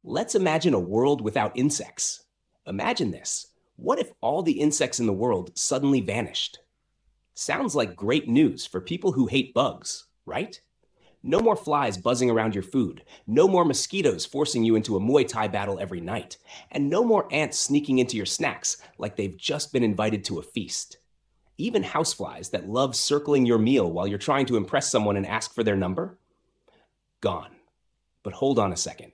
Let's imagine a world without insects. Imagine this. What if all the insects in the world suddenly vanished? Sounds like great news for people who hate bugs, right? No more flies buzzing around your food, no more mosquitoes forcing you into a Muay Thai battle every night, and no more ants sneaking into your snacks like they've just been invited to a feast. Even houseflies that love circling your meal while you're trying to impress someone and ask for their number? Gone. But hold on a second.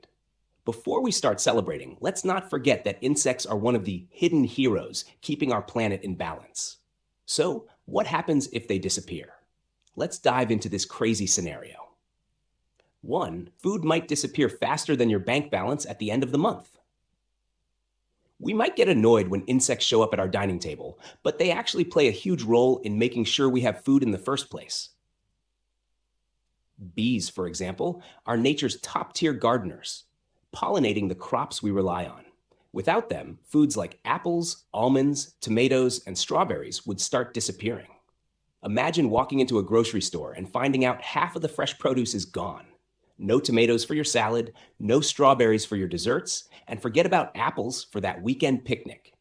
Before we start celebrating, let's not forget that insects are one of the hidden heroes keeping our planet in balance. So, what happens if they disappear? Let's dive into this crazy scenario. 1. Food might disappear faster than your bank balance at the end of the month. We might get annoyed when insects show up at our dining table, but they actually play a huge role in making sure we have food in the first place. Bees, for example, are nature's top-tier gardeners, pollinating the crops we rely on. Without them, foods like apples, almonds, tomatoes, and strawberries would start disappearing. Imagine walking into a grocery store and finding out half of the fresh produce is gone. No tomatoes for your salad, no strawberries for your desserts, and forget about apples for that weekend picnic.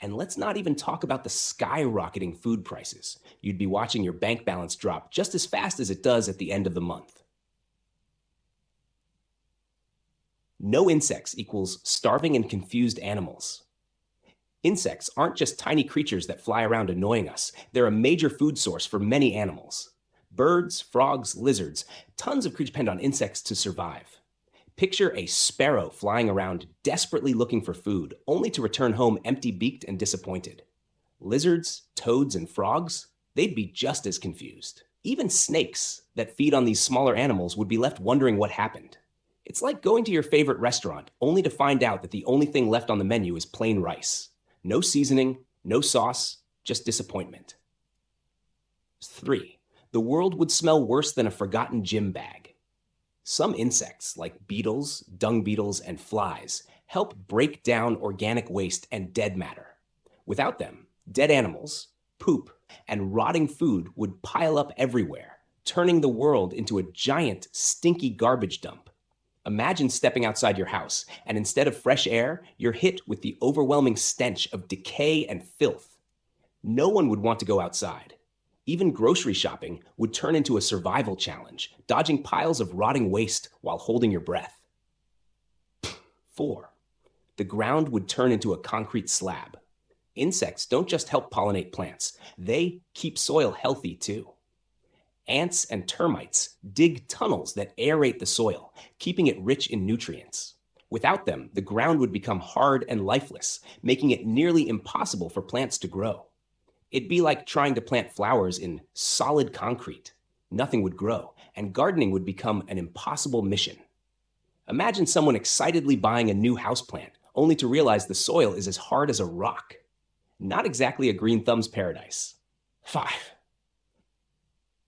And let's not even talk about the skyrocketing food prices. You'd be watching your bank balance drop just as fast as it does at the end of the month. No insects equals starving and confused animals. Insects aren't just tiny creatures that fly around annoying us. They're a major food source for many animals. Birds, frogs, lizards, tons of creatures depend on insects to survive. Picture a sparrow flying around desperately looking for food, only to return home empty-beaked and disappointed. Lizards, toads, and frogs, they'd be just as confused. Even snakes that feed on these smaller animals would be left wondering what happened. It's like going to your favorite restaurant, only to find out that the only thing left on the menu is plain rice. No seasoning, no sauce, just disappointment. 3. The world would smell worse than a forgotten gym bag. Some insects, like beetles, dung beetles, and flies, help break down organic waste and dead matter. Without them, dead animals, poop, and rotting food would pile up everywhere, turning the world into a giant, stinky garbage dump. Imagine stepping outside your house, and instead of fresh air, you're hit with the overwhelming stench of decay and filth. No one would want to go outside. Even grocery shopping would turn into a survival challenge, dodging piles of rotting waste while holding your breath. 4. The ground would turn into a concrete slab. Insects don't just help pollinate plants, they keep soil healthy too. Ants and termites dig tunnels that aerate the soil, keeping it rich in nutrients. Without them, the ground would become hard and lifeless, making it nearly impossible for plants to grow. It'd be like trying to plant flowers in solid concrete. Nothing would grow, and gardening would become an impossible mission. Imagine someone excitedly buying a new houseplant, only to realize the soil is as hard as a rock. Not exactly a green thumb's paradise. 5.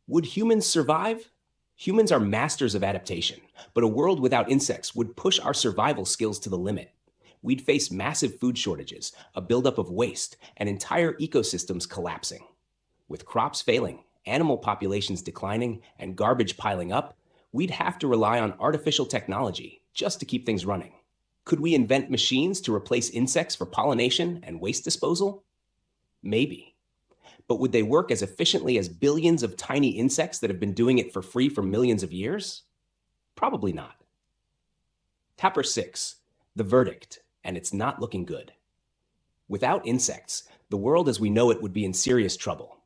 Would humans survive? Humans are masters of adaptation, but a world without insects would push our survival skills to the limit. We'd face massive food shortages, a buildup of waste, and entire ecosystems collapsing. With crops failing, animal populations declining, and garbage piling up, we'd have to rely on artificial technology just to keep things running. Could we invent machines to replace insects for pollination and waste disposal? Maybe. But would they work as efficiently as billions of tiny insects that have been doing it for free for millions of years? Probably not. Tapper 6. The verdict, and it's not looking good. Without insects, the world as we know it would be in serious trouble.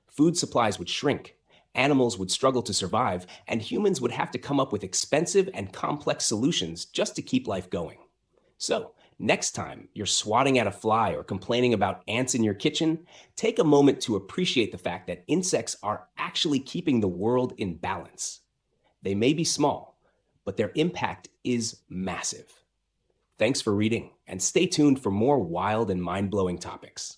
Food supplies would shrink, animals would struggle to survive, and humans would have to come up with expensive and complex solutions just to keep life going. So, next time you're swatting at a fly or complaining about ants in your kitchen, take a moment to appreciate the fact that insects are actually keeping the world in balance. They may be small, but their impact is massive. Thanks for reading, and stay tuned for more wild and mind-blowing topics.